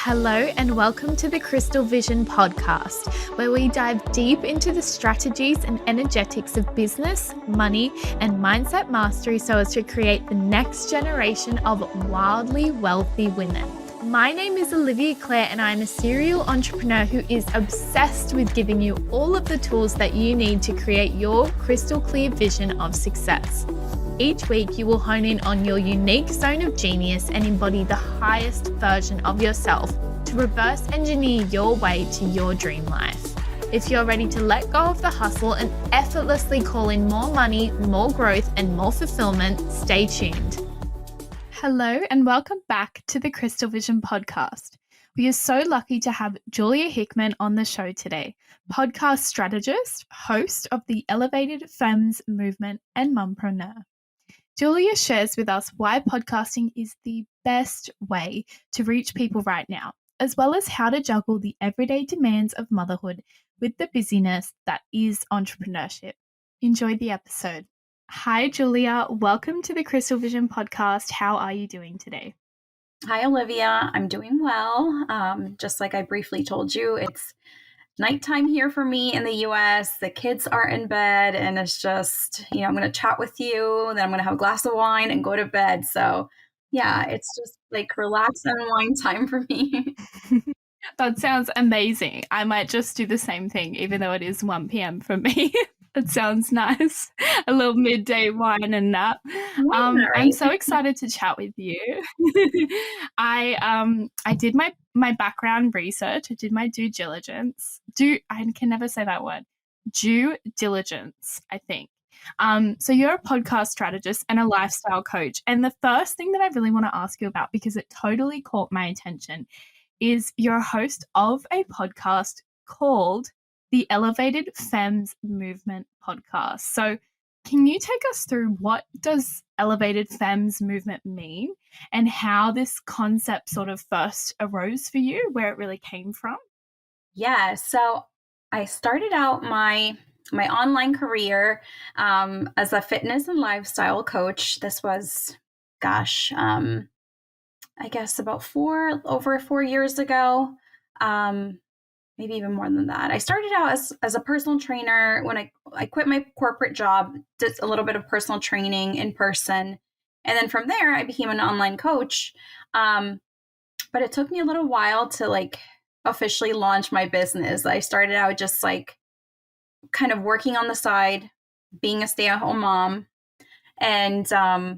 Hello and welcome to the Crystal Vision podcast, where we dive deep into the strategies and energetics of business, money, and mindset mastery so as to create the next generation of wildly wealthy women. My name is Olivia Clare and I'm a serial entrepreneur who is obsessed with giving you all of the tools that you need to create your crystal clear vision of success. Each week, you will hone in on your unique zone of genius and embody the highest version of yourself to reverse engineer your way to your dream life. If you're ready to let go of the hustle and effortlessly call in more money, more growth, and more fulfillment, stay tuned. Hello, and welcome back to the Crystal Vision podcast. We are so lucky to have Julia Hickman on the show today, podcast strategist, host of the Elevated Femmes Movement, and mompreneur. Julia shares with us why podcasting is the best way to reach people right now, as well as how to juggle the everyday demands of motherhood with the busyness that is entrepreneurship. Enjoy the episode. Hi, Julia. Welcome to the Crystal Vision podcast. How are you doing today? Hi, Olivia. I'm doing well. Just like I briefly told you, it's nighttime here for me in the US. The kids are in bed and it's just, I'm going to chat with you. Then I'm going to have a glass of wine and go to bed. So yeah, it's just like relax and wine time for me. That sounds amazing. I might just do the same thing, even though it is 1 p.m. for me. That sounds nice. A little midday wine and nap. Right. I'm so excited to chat with you. I did my background research. I did my due diligence. I can never say that word. Due diligence, I think. So you're a podcast strategist and a lifestyle coach. And the first thing that I really want to ask you about, because it totally caught my attention, is you're a host of a podcast called the Elevated Femmes Movement podcast. So can you take us through what does Elevated Femmes Movement mean and how this concept sort of first arose for you, where it really came from? Yeah. So I started out my online career as a fitness and lifestyle coach. This was, I guess about over 4 years ago. Maybe even more than that. I started out as a personal trainer. When I quit my corporate job, did a little bit of personal training in person. And then from there, I became an online coach. But it took me a little while to officially launch my business. I started out just kind of working on the side, being a stay-at-home mom. And so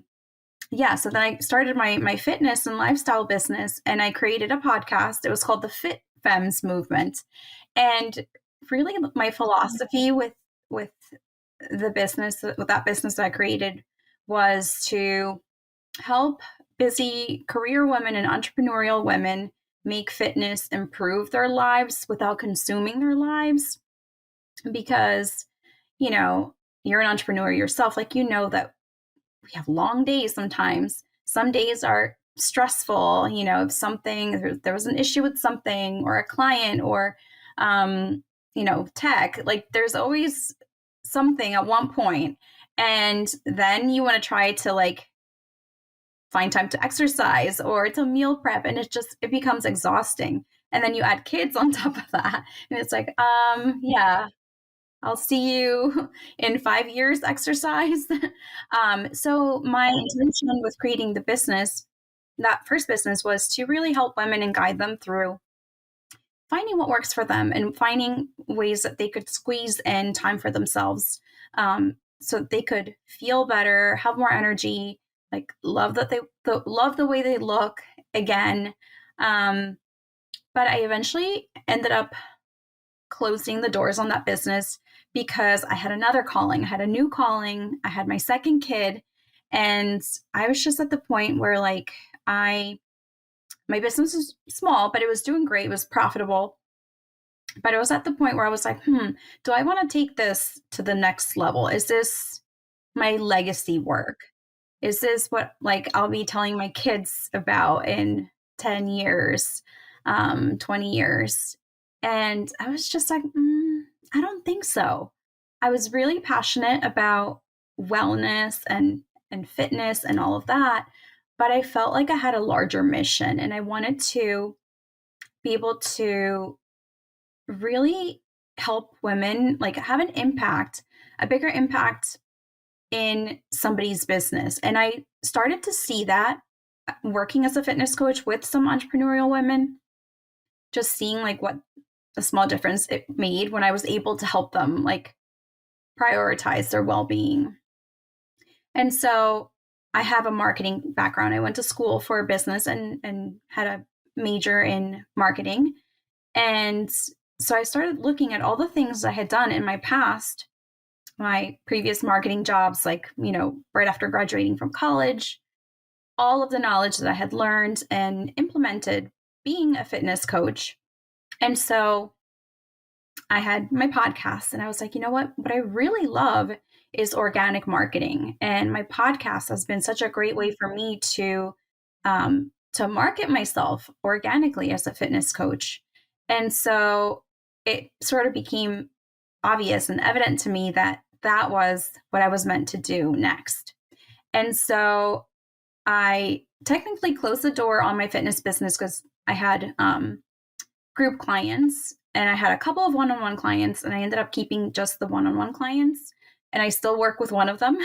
then I started my fitness and lifestyle business and I created a podcast. It was called the Femmes Movement. And really my philosophy with the business, with that business that I created, was to help busy career women and entrepreneurial women make fitness improve their lives without consuming their lives. Because, you're an entrepreneur yourself, that we have long days sometimes. Some days are stressful, if there was an issue with something or a client or, tech, there's always something at one point. And then you want to try to find time to exercise or to meal prep. And it becomes exhausting. And then you add kids on top of that. And it's yeah, I'll see you in 5 years exercise. So my intention with creating the business, that first business, was to really help women and guide them through finding what works for them and finding ways that they could squeeze in time for themselves, so that they could feel better, have more energy, love the way they look again. But I eventually ended up closing the doors on that business because I had another calling. I had a new calling. I had my second kid. And I was just at the point where my business was small, but it was doing great. It was profitable. But I was at the point where I was do I want to take this to the next level? Is this my legacy work? Is this what I'll be telling my kids about in 10 years, 20 years? And I was just I don't think so. I was really passionate about wellness and fitness and all of that, but I felt like I had a larger mission and I wanted to be able to really help women like have an impact, a bigger impact in somebody's business. And I started to see that working as a fitness coach with some entrepreneurial women, just seeing like what a small difference it made when I was able to help them like prioritize their well-being. And so I have a marketing background. I went to school for business and had a major in marketing. And so I started looking at all the things I had done in my past, my previous marketing jobs, like, right after graduating from college, all of the knowledge that I had learned and implemented being a fitness coach. And so I had my podcast and I was like, you know what I really love is organic marketing. And my podcast has been such a great way for me to market myself organically as a fitness coach. And so it sort of became obvious and evident to me that that was what I was meant to do next. And so I technically closed the door on my fitness business because I had group clients and I had a couple of one-on-one clients, and I ended up keeping just the one-on-one clients. And I still work with one of them.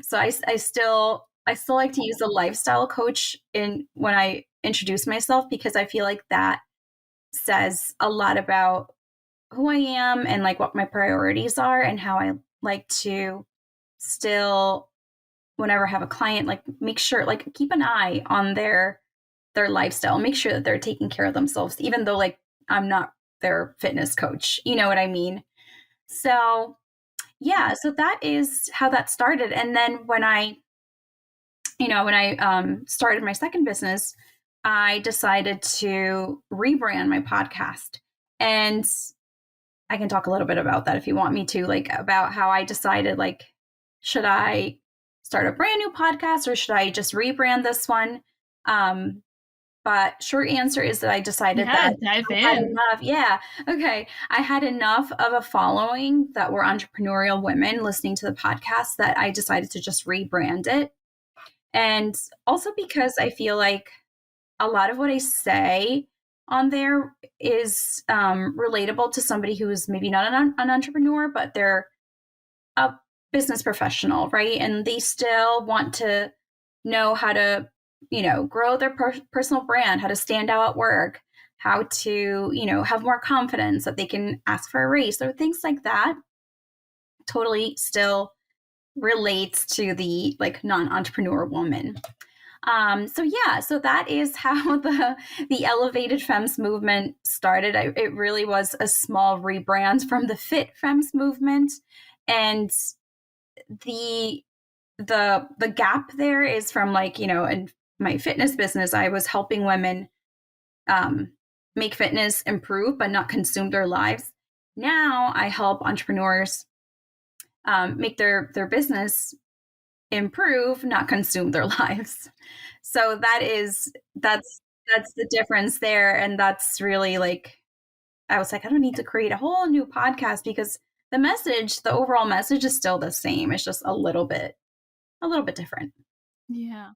So I still like to use a lifestyle coach when I introduce myself, because I feel like that says a lot about who I am and like what my priorities are and how I like to still, whenever I have a client, like make sure, like keep an eye on their lifestyle, make sure that they're taking care of themselves, even though like I'm not their fitness coach. You know what I mean? So yeah, so that is how that started. And then when I started my second business, I decided to rebrand my podcast. And I can talk a little bit about that if you want me to, like about how I decided, like, should I start a brand new podcast or should I just rebrand this one? But short answer is that I decided that Dive I had in. enough. Yeah. Okay. I had enough of a following that were entrepreneurial women listening to the podcast that I decided to just rebrand it. And also because I feel like a lot of what I say on there is relatable to somebody who is maybe not an entrepreneur, but they're a business professional, right? And they still want to know how to, grow their personal brand, how to stand out at work, how to, have more confidence that they can ask for a raise or things like that. Totally still relates to the like non-entrepreneur woman. So that is how the Elevated Femmes Movement started. It really was a small rebrand from the Fit Femmes Movement, and the gap there is from, like, in my fitness business, I was helping women make fitness improve but not consume their lives. Now I help entrepreneurs make their business improve, not consume their lives. So that's the difference there. And that's really like, I was like, I don't need to create a whole new podcast because the overall message is still the same. It's just a little bit different. Yeah.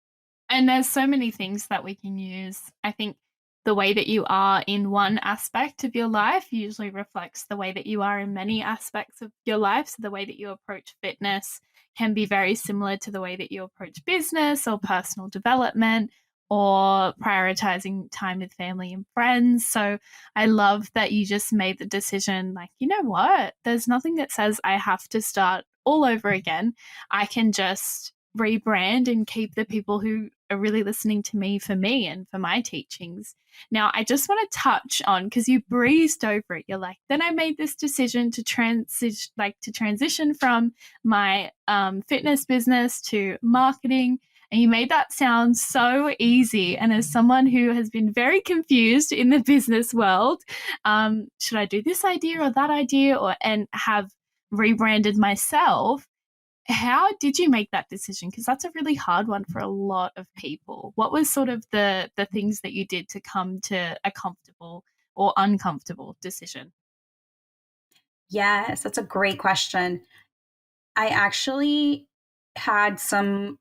And there's so many things that we can use. I think the way that you are in one aspect of your life usually reflects the way that you are in many aspects of your life. So the way that you approach fitness can be very similar to the way that you approach business or personal development or prioritizing time with family and friends. So I love that you just made the decision, like, you know what? There's nothing that says I have to start all over again. I can just rebrand and keep the people who are really listening to me for me and for my teachings. Now, I just want to touch on, because you breezed over it. You're like, then I made this decision to transition from my fitness business to marketing. And you made that sound so easy. And as someone who has been very confused in the business world, should I do this idea or that idea, and have rebranded myself? How did you make that decision? Because that's a really hard one for a lot of people. What was sort of the things that you did to come to a comfortable or uncomfortable decision? Yes, that's a great question. I actually had some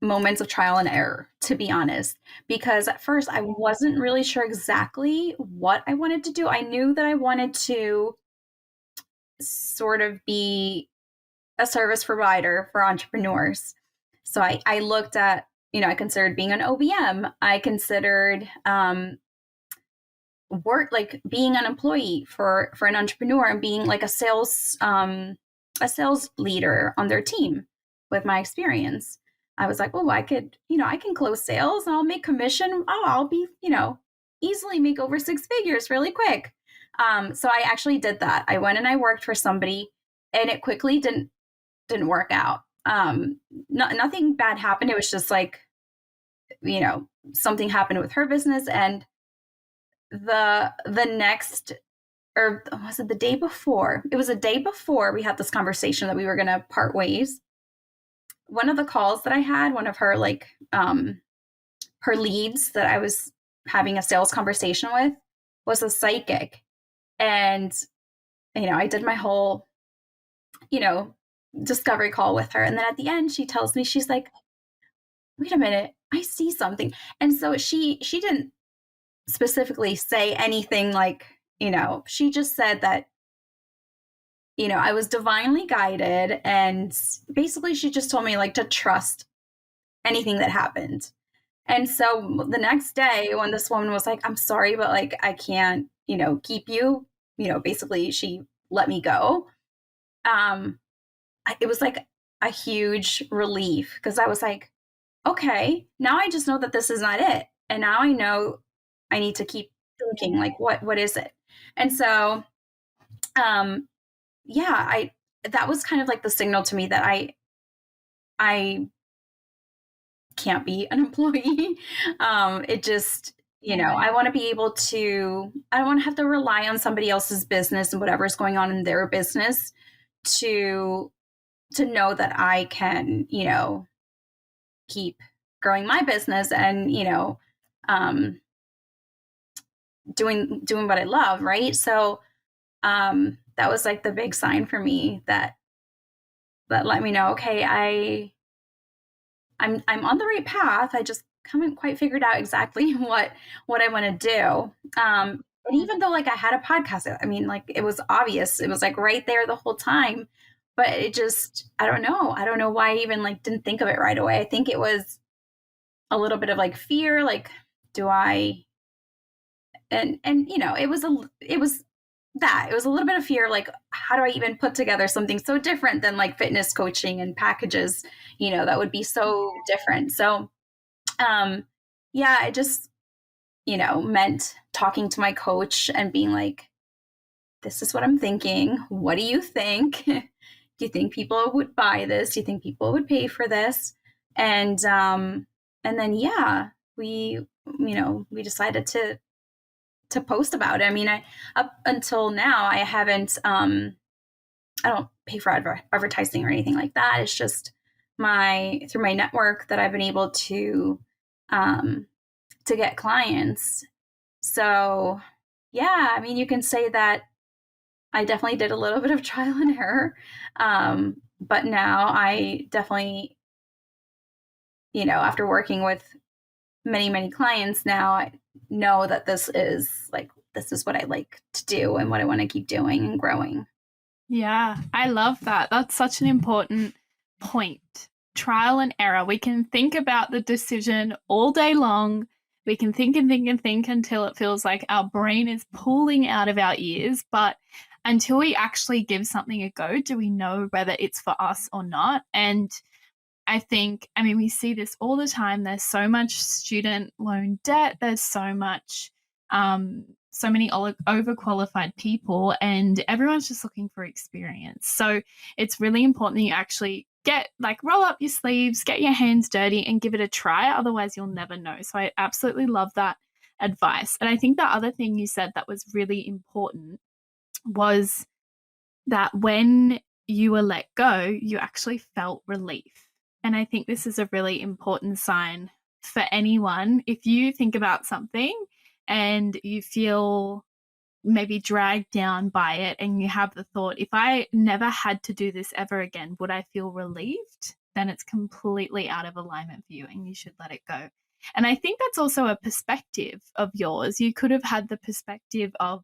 moments of trial and error, to be honest, because at first I wasn't really sure exactly what I wanted to do. I knew that I wanted to sort of be a service provider for entrepreneurs. So I looked at, I considered being an OBM. I considered work, like being an employee for an entrepreneur and being like a sales leader on their team with my experience. I was like, oh, I could, I can close sales and I'll make commission. Oh, I'll be, easily make over 6 figures really quick. So I actually did that. I went and I worked for somebody, and it quickly didn't work out. Nothing bad happened. It was just like, something happened with her business, and the next, or was it the day before? It was a day before we had this conversation that we were going to part ways. One of the calls that I had, one of her her leads that I was having a sales conversation with was a psychic. And, I did my whole, discovery call with her. And then at the end, she tells me, she's like, wait a minute, I see something. And so she didn't specifically say anything like, she just said that, I was divinely guided. And basically she just told me like to trust anything that happened. And so the next day when this woman was like, I'm sorry, but like, I can't, keep you, basically she let me go. It was like a huge relief, because I was like, okay, now I just know that this is not it. And now I know I need to keep thinking like, what is it? And so, that was kind of like the signal to me that I can't be an employee. It just, I want to be able to, I don't want to have to rely on somebody else's business and whatever's going on in their business to know that I can, keep growing my business and, doing what I love. Right. So, that was like the big sign for me that let me know, okay, I'm on the right path. I just haven't quite figured out exactly what I want to do. And even though like I had a podcast, I mean, like it was obvious, it was like right there the whole time, but it just, I don't know why I even like didn't think of it right away. I think it was a little bit of like fear, like, do I, and it was a little bit of fear, like how do I even put together something so different than like fitness coaching and packages, that would be so different. So I just, meant talking to my coach and being like, this is what I'm thinking. What do you think? Do you think people would buy this? Do you think people would pay for this? And then we decided to post about it. I mean, up until now, I haven't, I don't pay for advertising or anything like that. It's just through my network that I've been able to get clients. So I mean, you can say that I definitely did a little bit of trial and error. But now I definitely, after working with many, many clients now, I know that this is what I like to do and what I want to keep doing and growing. Yeah, I love that. That's such an important point. Trial and error. We can think about the decision all day long. We can think and think and think until it feels like our brain is pulling out of our ears. But until we actually give something a go, do we know whether it's for us or not? And I mean, we see this all the time. There's so much student loan debt. There's so much, so many overqualified people, and everyone's just looking for experience. So it's really important that you actually roll up your sleeves, get your hands dirty and give it a try. Otherwise you'll never know. So I absolutely love that advice. And I think the other thing you said that was really important was that when you were let go, you actually felt relief. And I think this is a really important sign for anyone. If you think about something and you feel maybe dragged down by it and you have the thought, if I never had to do this ever again, would I feel relieved? then it's completely out of alignment for you and you should let it go. And I think that's also a perspective of yours. You could have had the perspective of,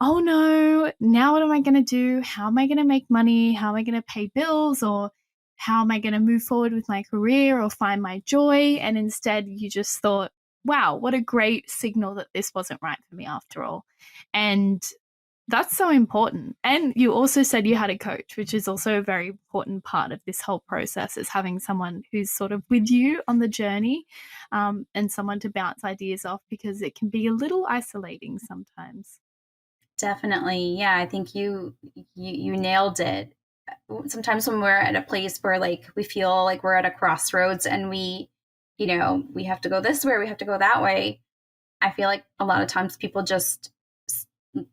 oh no, now what am I going to do? How am I going to make money? How am I going to pay bills? Or how am I going to move forward with my career or find my joy? And instead you just thought, wow, what a great signal that this wasn't right for me after all. And that's so important. And you also said you had a coach, which is also a very important part of this whole process, is having someone who's sort of with you on the journey, and someone to bounce ideas off, because it can be a little isolating sometimes. Definitely. Yeah, I think you nailed it. Sometimes when we're at a place where like we feel like we're at a crossroads and we have to go this way or we have to go that way, I feel like a lot of times people just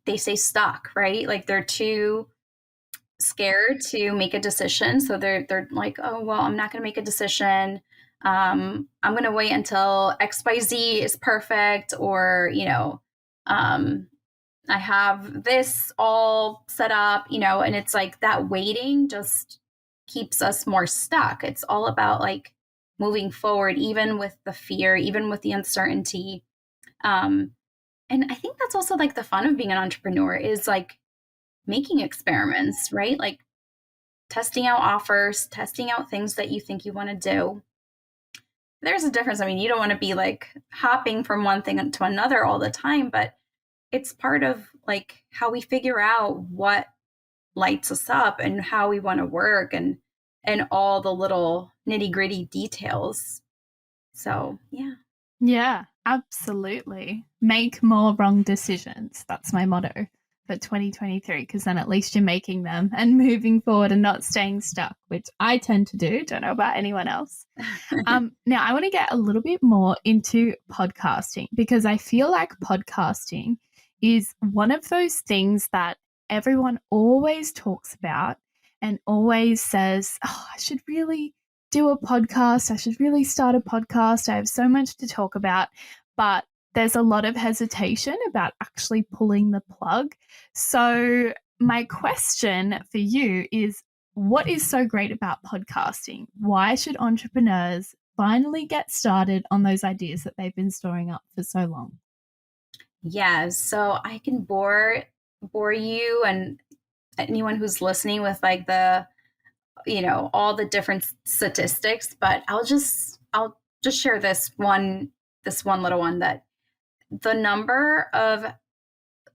they stay stuck, right? Like they're too scared to make a decision. So they're like, oh, well, I'm not going to make a decision. I'm going to wait until XYZ is perfect, or, I have this all set up, and it's like that waiting just keeps us more stuck. It's all about like moving forward, even with the fear, even with the uncertainty. And I think that's also like the fun of being an entrepreneur, is like making experiments, right? Like testing out offers, testing out things that you think you want to do. There's a difference. I mean, you don't want to be like hopping from one thing to another all the time, but it's part of like how we figure out what lights us up and how we want to work, and all the little nitty-gritty details. So, yeah. Yeah, absolutely. Make more wrong decisions. That's my motto for 2023, because then at least you're making them and moving forward and not staying stuck, which I tend to do. Don't know about anyone else. Now, I want to get a little bit more into podcasting, because I feel like podcasting is one of those things that everyone always talks about and always says, oh, I should really do a podcast. I should really start a podcast. I have so much to talk about, but there's a lot of hesitation about actually pulling the plug. So my question for you is, what is so great about podcasting? Why should entrepreneurs finally get started on those ideas that they've been storing up for so long? Yeah, so I can bore you and anyone who's listening with like the all the different statistics, but I'll just share this one little one, that the number of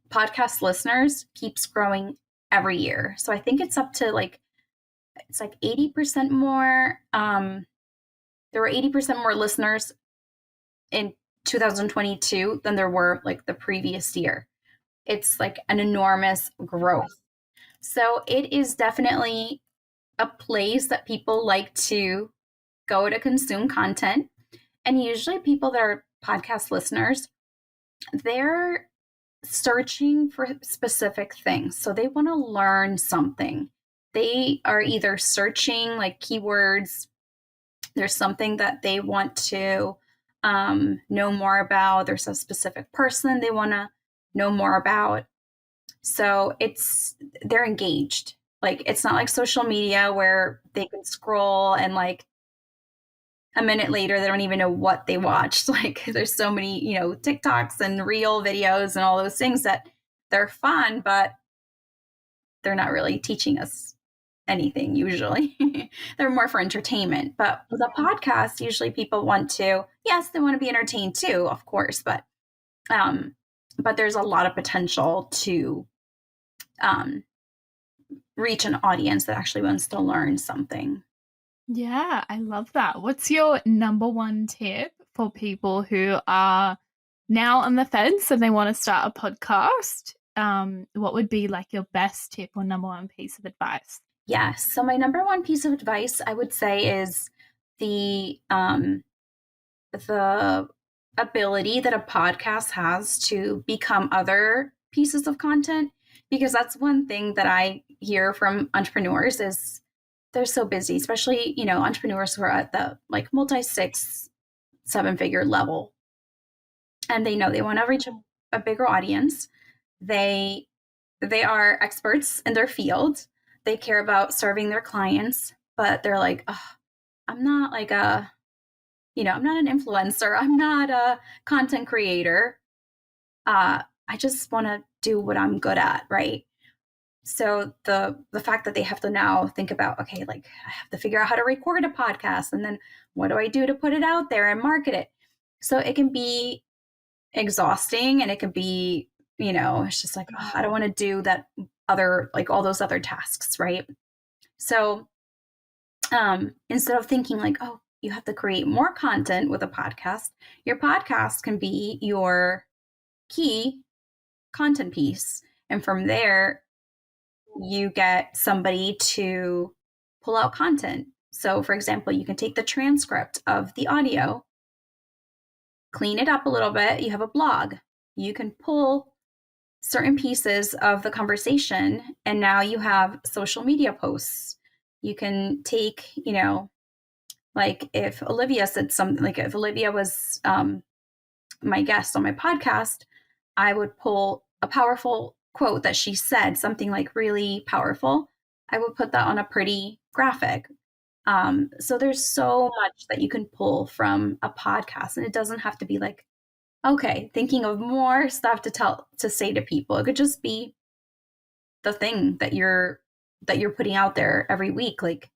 podcast listeners keeps growing every year. So I think it's up to like 80% more. There were 80% more listeners in 2022 than there were like the previous year. It's like an enormous growth. So it is definitely a place that people like to go to consume content. And usually people that are podcast listeners, they're searching for specific things. So they want to learn something. They are either searching like keywords, there's something that they want to know more about, there's a specific person they want to know more about. So they're engaged. Like, it's not like social media where they can scroll and like a minute later, they don't even know what they watched. Like, there's so many, TikToks and reel videos and all those things that they're fun, but they're not really teaching us anything usually. They're more for entertainment. But with a podcast, usually people want to, yes, they want to be entertained too, of course, but there's a lot of potential to reach an audience that actually wants to learn something. Yeah, I love that. What's your number one tip for people who are now on the fence and they want to start a podcast? What would be like your best tip or number one piece of advice? Yes. So my number one piece of advice, I would say, is the ability that a podcast has to become other pieces of content, because that's one thing that I hear from entrepreneurs is they're so busy, especially, entrepreneurs who are at the like multi 6-7 figure level, and they know they want to reach a bigger audience. They are experts in their field. They care about serving their clients, but they're like, oh, I'm not like I'm not an influencer. I'm not a content creator. I just want to do what I'm good at, right? So the fact that they have to now think about, okay, like I have to figure out how to record a podcast, and then what do I do to put it out there and market it? So it can be exhausting, and it can be, it's just like, oh, I don't want to do that other, like all those other tasks, right? So instead of thinking like, oh, you have to create more content with a podcast, your podcast can be your key content piece. And from there, you get somebody to pull out content. So, for example, you can take the transcript of the audio, clean it up a little bit. You have a blog. You can pull certain pieces of the conversation, and now you have social media posts. You can take, like if Olivia said something, like if Olivia was my guest on my podcast, I would pull a powerful quote that she said, something like really powerful. I would put that on a pretty graphic. So there's so much that you can pull from a podcast, and it doesn't have to be like, okay, thinking of more stuff to say to people. It could just be the thing that you're putting out there every week. Like,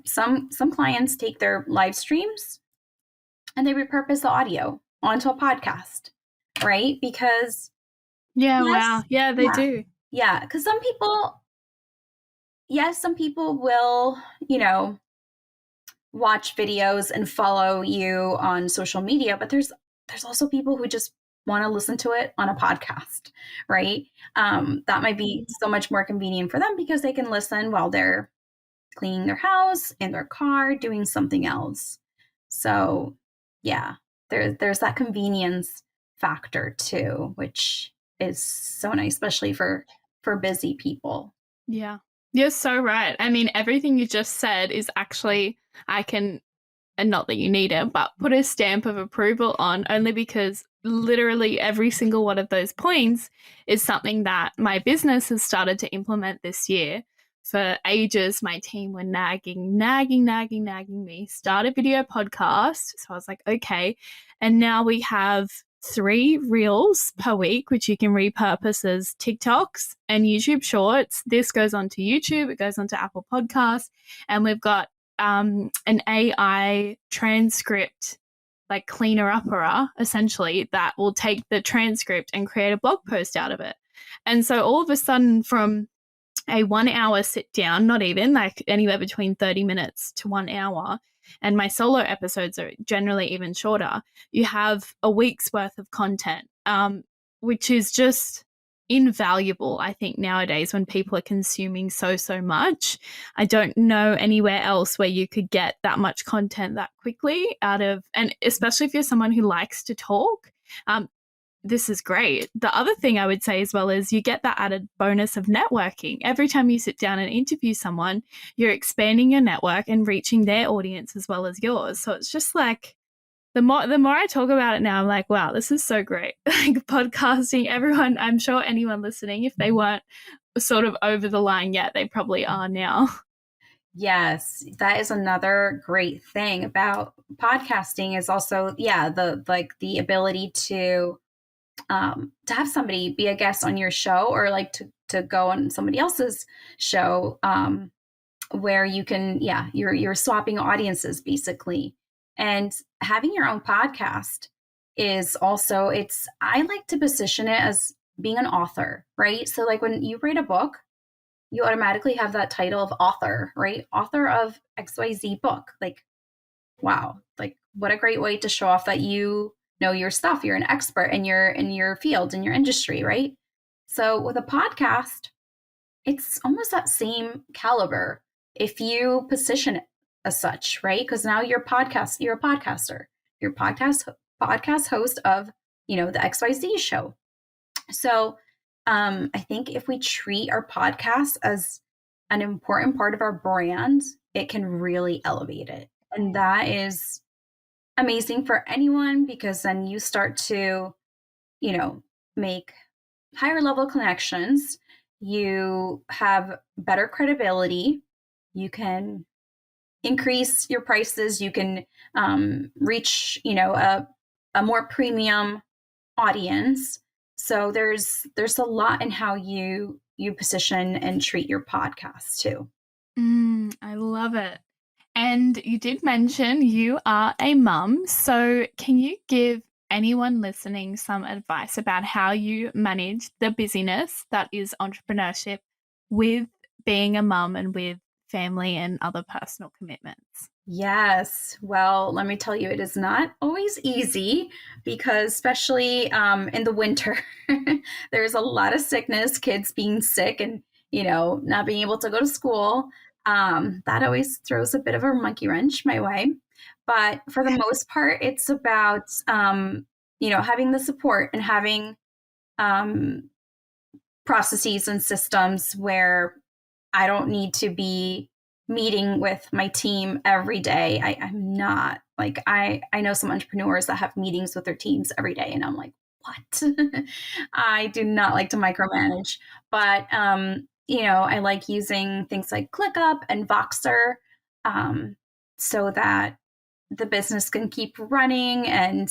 some clients take their live streams and they repurpose the audio onto a podcast, right? Because Yeah, yes, wow. Yeah, they do. Yeah, because some people will, watch videos and follow you on social media, but there's also people who just want to listen to it on a podcast, right? That might be so much more convenient for them because they can listen while they're cleaning their house, in their car, doing something else. So yeah, there's that convenience factor too, which is so nice, especially for busy people. Yeah. You're so right. I mean, everything you just said is actually, I can, and not that you need it, but put a stamp of approval on, only because literally every single one of those points is something that my business has started to implement this year. For ages, my team were nagging me, start a video podcast. So I was like, okay. And now we have 3 reels per week, which you can repurpose as TikToks and YouTube shorts. This goes onto YouTube, it goes onto Apple Podcasts, and we've got an AI transcript, like cleaner upperer, essentially, that will take the transcript and create a blog post out of it. And so all of a sudden, from a 1 hour sit down, not even, like anywhere between 30 minutes to 1 hour, and my solo episodes are generally even shorter, you have a week's worth of content, which is just invaluable, I think, nowadays when people are consuming so much. I don't know anywhere else where you could get that much content that quickly out of, and especially if you're someone who likes to talk, this is great. The other thing I would say as well is you get that added bonus of networking. Every time you sit down and interview someone, you're expanding your network and reaching their audience as well as yours. So it's just like, the more I talk about it now, I'm like, wow, this is so great. Like podcasting, everyone, I'm sure anyone listening, if they weren't sort of over the line yet, they probably are now. Yes, that is another great thing about podcasting is also, the ability to have somebody be a guest on your show, or like to go on somebody else's show, where you can, you're swapping audiences basically. And having your own podcast is also, I like to position it as being an author, right? So like when you write a book, you automatically have that title of author, right? Author of XYZ book. Like, wow, like what a great way to show off that you know your stuff. You're an expert in your field, in your industry, right? So with a podcast, it's almost that same caliber if you position it as such, right? Because now you're a podcaster, you're a podcast host of, the XYZ show. So I think if we treat our podcast as an important part of our brand, it can really elevate it. And that is amazing for anyone, because then you start to, make higher level connections. You have better credibility. You can, increase your prices. You can reach, a more premium audience. So there's a lot in how you position and treat your podcast too. I love it. And you did mention you are a mum. So can you give anyone listening some advice about how you manage the busyness that is entrepreneurship with being a mum and with family and other personal commitments? Yes. Well, let me tell you, it is not always easy because, especially in the winter, there's a lot of sickness, kids being sick and, not being able to go to school. That always throws a bit of a monkey wrench my way. But for the most part, it's about, having the support and having processes and systems where I don't need to be meeting with my team every day. I'm not like, I know some entrepreneurs that have meetings with their teams every day, and I'm like, what? I do not like to micromanage, but, I like using things like ClickUp and Voxer, so that the business can keep running. And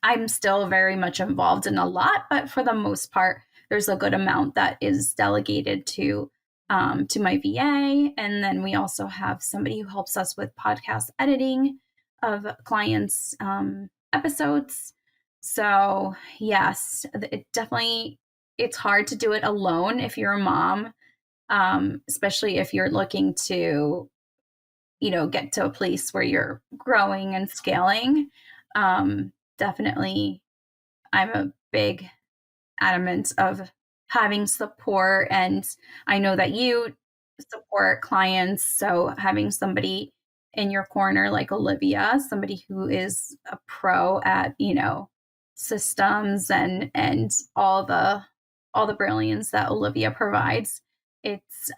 I'm still very much involved in a lot, but for the most part, there's a good amount that is delegated to my VA. And then we also have somebody who helps us with podcast editing of clients' episodes. So yes, it's hard to do it alone if you're a mom, especially if you're looking to, get to a place where you're growing and scaling. Definitely, I'm a big adamant of having support, and I know that you support clients, so having somebody in your corner like Olivia, somebody who is a pro at, systems and all the brilliance that Olivia provides, it's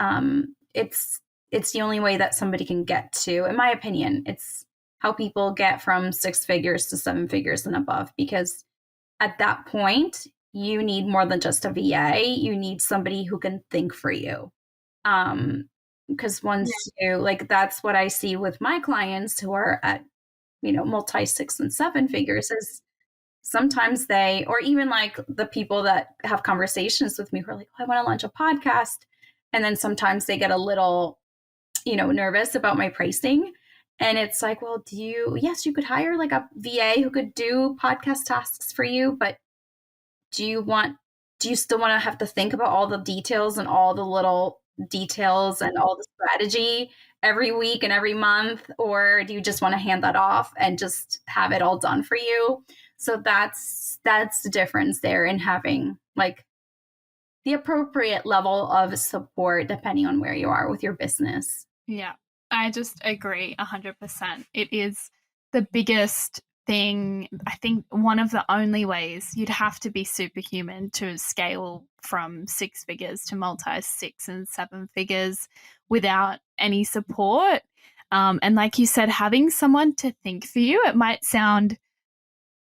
the only way that somebody can get to, in my opinion, it's how people get from 6 figures to 7 figures and above, because at that point, you need more than just a VA. You need somebody who can think for you. Because once that's what I see with my clients who are at, multi 6 and 7 figures, is sometimes or even like the people that have conversations with me who are like, oh, I want to launch a podcast. And then sometimes they get a little, nervous about my pricing. And it's like, well, yes, you could hire like a VA who could do podcast tasks for you, but do you still want to have to think about all the details and all the little details and all the strategy every week and every month? Or do you just want to hand that off and just have it all done for you? So that's the difference there in having like the appropriate level of support depending on where you are with your business. Yeah, I just agree 100%. It is the biggest thing. I think one of the only ways you'd have to be superhuman to scale from 6 figures to multi 6 and 7 figures without any support. And like you said, having someone to think for you, it might sound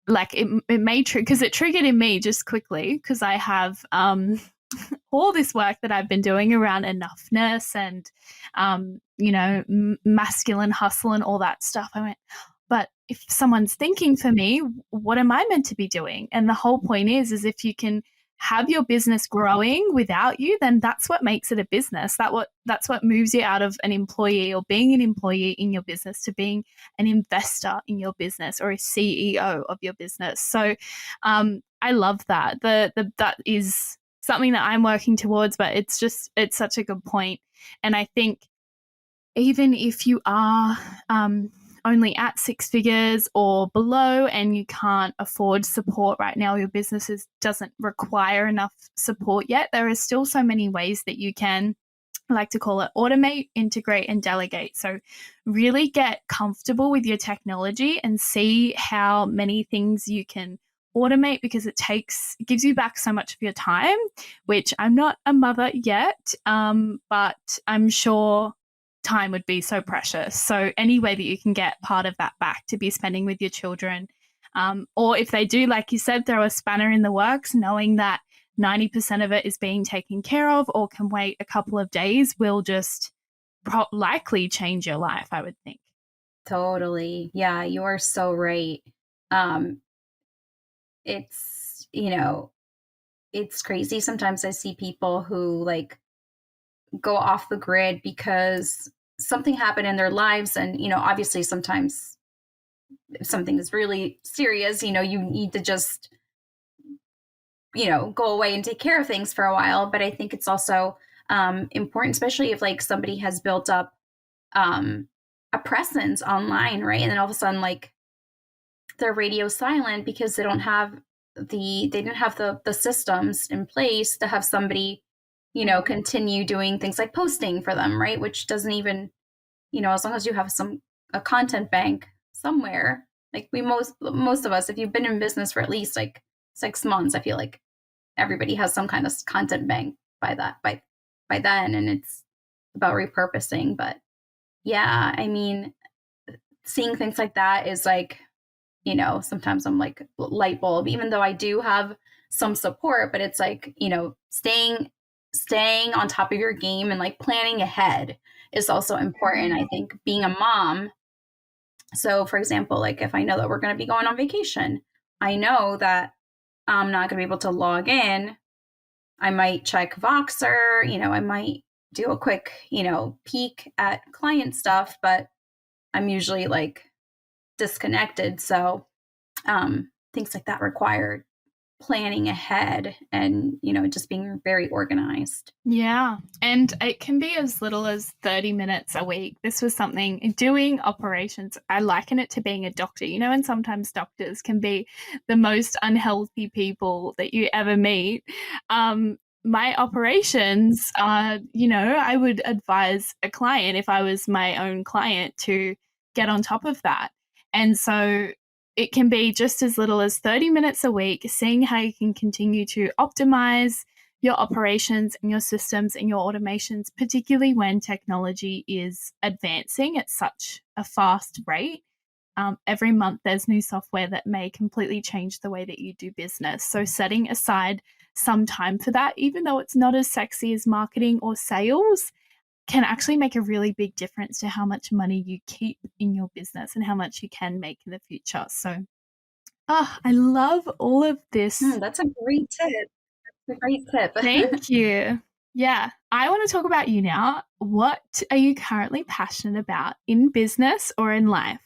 like it may because it triggered in me just quickly, because I have all this work that I've been doing around enoughness and, masculine hustle and all that stuff. I went, but if someone's thinking for me, what am I meant to be doing? And the whole point is if you can have your business growing without you, then that's what makes it a business. That's what moves you out of an employee or being an employee in your business to being an investor in your business or a CEO of your business. So I love that. That is something that I'm working towards, but it's such a good point. And I think even if you are only at 6 figures or below and you can't afford support right now, your business doesn't require enough support yet, there are still so many ways that you can, I like to call it, automate, integrate, and delegate. So really get comfortable with your technology and see how many things you can automate, because it gives you back so much of your time, which I'm not a mother yet, but I'm sure time would be so precious. So any way that you can get part of that back to be spending with your children, or if they do, like you said, throw a spanner in the works, knowing that 90% of it is being taken care of or can wait a couple of days, will just likely change your life, I would think. Totally. Yeah, you are so right. Um, it's, it's crazy. Sometimes I see people who like go off the grid because something happened in their lives. And, obviously sometimes if something is really serious, you need to just, go away and take care of things for a while. But I think it's also important, especially if like somebody has built up a presence online, right? And then all of a sudden, like they're radio silent because they didn't have the systems in place to have somebody, continue doing things like posting for them, right? Which doesn't even, as long as you have a content bank somewhere, like most of us, if you've been in business for at least like 6 months, I feel like everybody has some kind of content bank by then, and it's about repurposing. But yeah, I mean, seeing things like that is like, sometimes I'm like light bulb, even though I do have some support, but it's like, staying on top of your game and like planning ahead is also important. I think being a mom. So for example, like if I know that we're going to be going on vacation, I know that I'm not going to be able to log in. I might check Voxer, I might do a quick, peek at client stuff, but I'm usually like disconnected. So things like that require planning ahead and, just being very organized. Yeah. And it can be as little as 30 minutes a week. This was something doing operations. I liken it to being a doctor, and sometimes doctors can be the most unhealthy people that you ever meet. My operations are, I would advise a client, if I was my own client, to get on top of that. And so it can be just as little as 30 minutes a week, seeing how you can continue to optimize your operations and your systems and your automations, particularly when technology is advancing at such a fast rate. Every month there's new software that may completely change the way that you do business. So setting aside some time for that, even though it's not as sexy as marketing or sales, can actually make a really big difference to how much money you keep in your business and how much you can make in the future. So, I love all of this. That's a great tip. That's a great tip. Thank you. Yeah. I want to talk about you now. What are you currently passionate about in business or in life?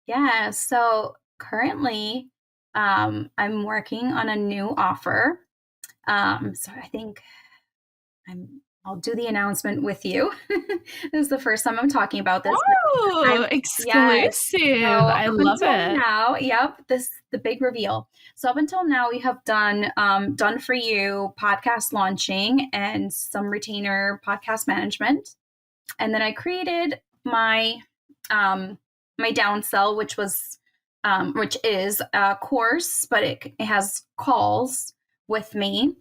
Yeah. So currently, I'm working on a new offer. So I think I'll do the announcement with you. This is the first time I'm talking about this. Oh, exclusive. So I love it. Now, yep, the big reveal. So up until now, we have done Done For You podcast launching and some retainer podcast management. And then I created my my downsell, which is a course, but it has calls with me.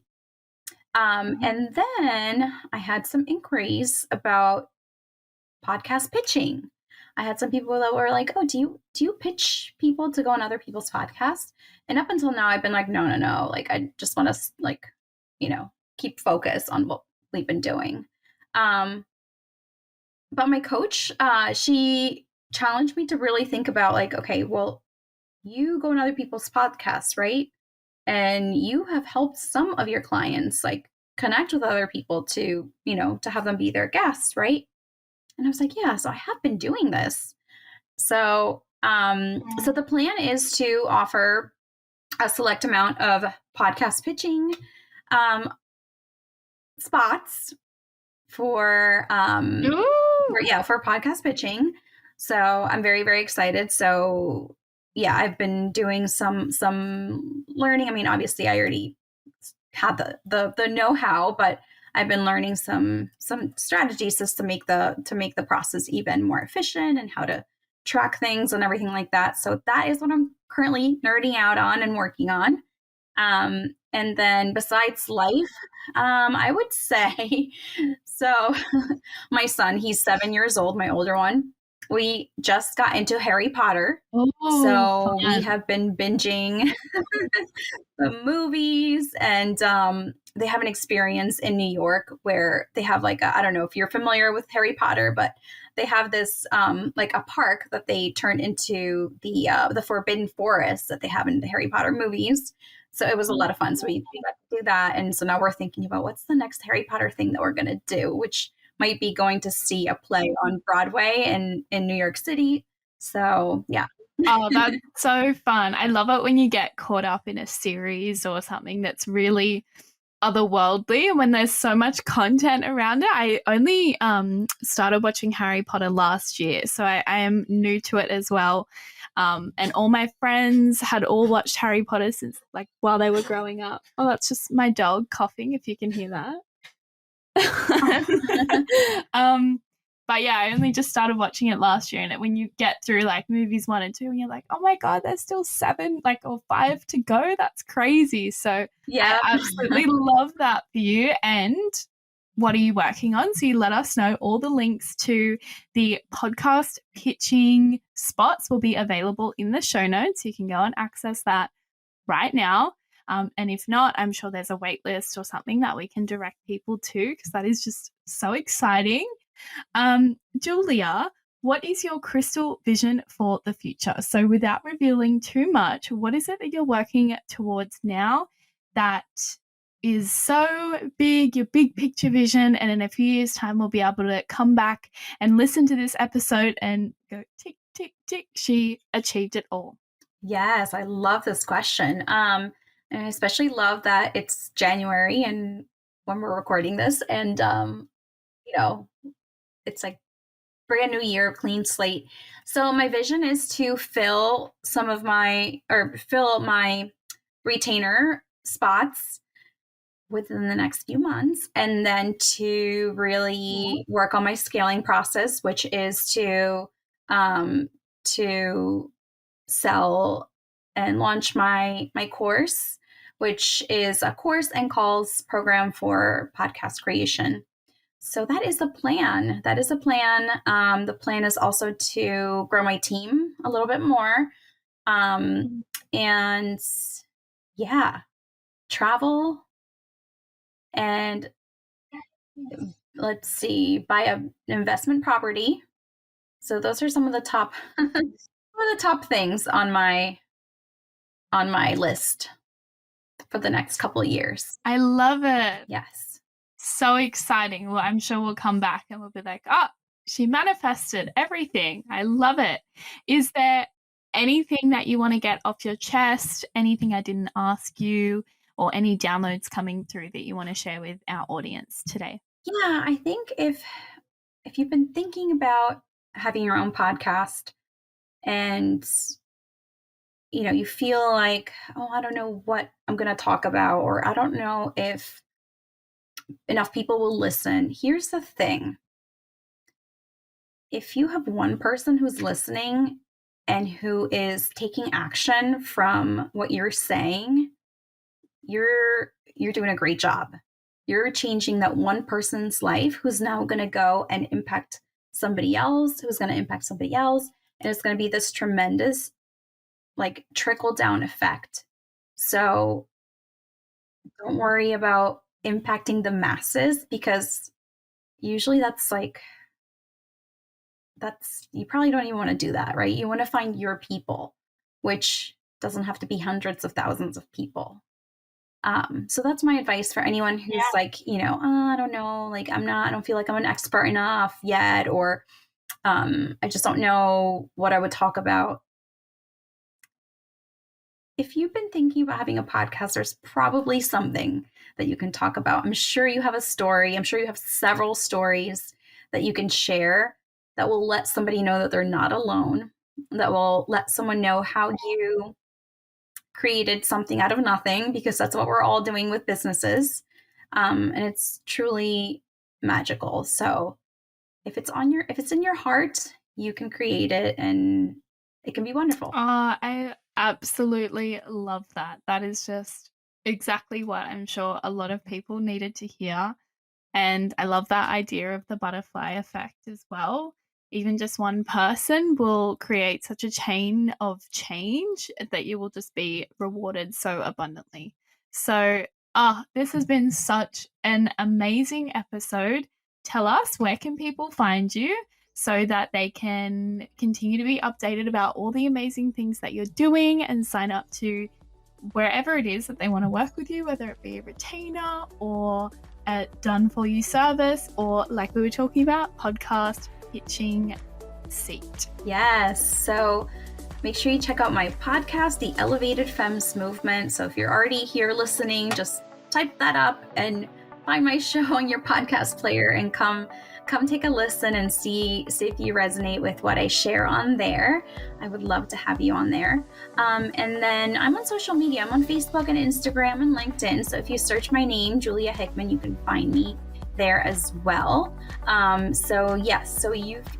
And then I had some inquiries about podcast pitching. I had some people that were like, "Oh, do you pitch people to go on other people's podcasts?" And up until now, I've been like, "No, no, no. Like, I just want to like, keep focus on what we've been doing." But my coach, she challenged me to really think about like, okay, well, you go on other people's podcasts, right? And you have helped some of your clients like connect with other people to, to have them be their guests, right? And I was like, yeah, so I have been doing this. So, so the plan is to offer a select amount of podcast pitching spots for podcast pitching. So I'm very, very excited. So yeah, I've been doing some learning. I mean, obviously I already had the know-how, but I've been learning some strategies just to make the process even more efficient and how to track things and everything like that. So that is what I'm currently nerding out on and working on. And then besides life, I would say, so my son, he's 7 years old, my older one. we just got into Harry Potter. Oh, So we fun. have been binging the movies, and they have an experience in New York where they have like I don't know if you're familiar with Harry Potter, but they have this like a park that they turn into the Forbidden Forest that they have in the Harry Potter movies. So it was a lot of fun. So we got to do that, and so now we're thinking about what's the next Harry Potter thing that we're gonna do, which might be going to see a play on Broadway in New York City. So yeah. Oh, that's so fun. I love it when you get caught up in a series or something that's really otherworldly and when there's so much content around it. I only started watching Harry Potter last year, so I am new to it as well. And all my friends had all watched Harry Potter since like while they were growing up. Oh, that's just my dog coughing, if you can hear that. um, but yeah, I only just started watching it last year, and when you get through like movies 1 and 2, and you're like, oh my god, there's still 7, like or 5 to go. That's crazy. So I Yeah. absolutely love that for you. And what are you working on? So you let us know. All the links to the podcast pitching spots will be available in the show notes. You can go and access that right now. And if not, I'm sure there's a wait list or something that we can direct people to, because that is just so exciting. Julia, what is your crystal vision for the future? So without revealing too much, what is it that you're working towards now that is so big, your big picture vision, and in a few years' time we'll be able to come back and listen to this episode and go tick, tick, tick, she achieved it all? Yes, I love this question. And I especially love that it's January and when we're recording this, and you know, it's like brand new year, clean slate. So my vision is to fill my retainer spots within the next few months, and then to really work on my scaling process, which is to sell and launch my course, which is a course and calls program for podcast creation. So that is the plan. That is the plan. The plan is also to grow my team a little bit more, and yeah, travel and let's see, buy an investment property. So those are some of the top some of the top things on my list for the next couple of years. I love it. Yes. So exciting. Well, I'm sure we'll come back and we'll be like, oh, she manifested everything. I love it. Is there anything that you want to get off your chest? Anything I didn't ask you, or any downloads coming through that you want to share with our audience today? Yeah, I think if you've been thinking about having your own podcast and you feel like, oh, I don't know what I'm going to talk about, or I don't know if enough people will listen. Here's the thing. If you have one person who's listening and who is taking action from what you're saying, you're doing a great job. You're changing that one person's life who's now going to go and impact somebody else, who's going to impact somebody else. And it's going to be this tremendous like trickle down effect. So don't worry about impacting the masses, because usually that's you probably don't even want to do that, right? You want to find your people, which doesn't have to be hundreds of thousands of people. So that's my advice for anyone who's like, I don't know, like I don't feel like I'm an expert enough yet, or I just don't know what I would talk about. If you've been thinking about having a podcast, there's probably something that you can talk about. I'm sure you have a story. I'm sure you have several stories that you can share that will let somebody know that they're not alone, that will let someone know how you created something out of nothing, because that's what we're all doing with businesses. And it's truly magical. So if it's in your heart, you can create it and it can be wonderful. I absolutely love that. That is just exactly what I'm sure a lot of people needed to hear. And I love that idea of the butterfly effect as well. even just one person will create such a chain of change that you will just be rewarded so abundantly. So, this has been such an amazing episode. Tell us, where can people find you so that they can continue to be updated about all the amazing things that you're doing and sign up to wherever it is that they want to work with you, whether it be a retainer or a done-for-you service, or like we were talking about, podcast pitching seat. Yes. So make sure you check out my podcast, The Elevated Femmes Movement. So if you're already here listening, just type that up and find my show on your podcast player and come take a listen and see if you resonate with what I share on there. I would love to have you on there. And then I'm on social media. I'm on Facebook and Instagram and LinkedIn. So if you search my name, Julia Hickman, you can find me there as well. So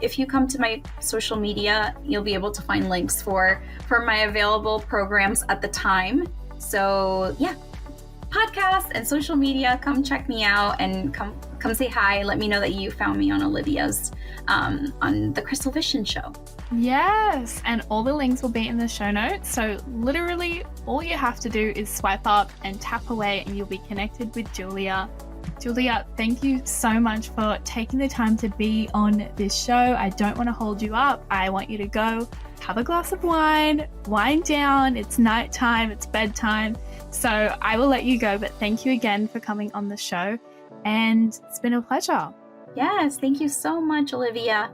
if you come to my social media, you'll be able to find links for my available programs at the time. So yeah, podcast and social media, come check me out and come say hi. Let me know that you found me on Olivia's on the Crystal Vision show. Yes, and all the links will be in the show notes. So literally all you have to do is swipe up and tap away and you'll be connected with Julia. Julia, thank you so much for taking the time to be on this show. I don't want to hold you up. I want you to go have a glass of wine, wind down. It's nighttime, it's bedtime. So I will let you go, but thank you again for coming on the show. And it's been a pleasure. Yes, thank you so much, Olivia.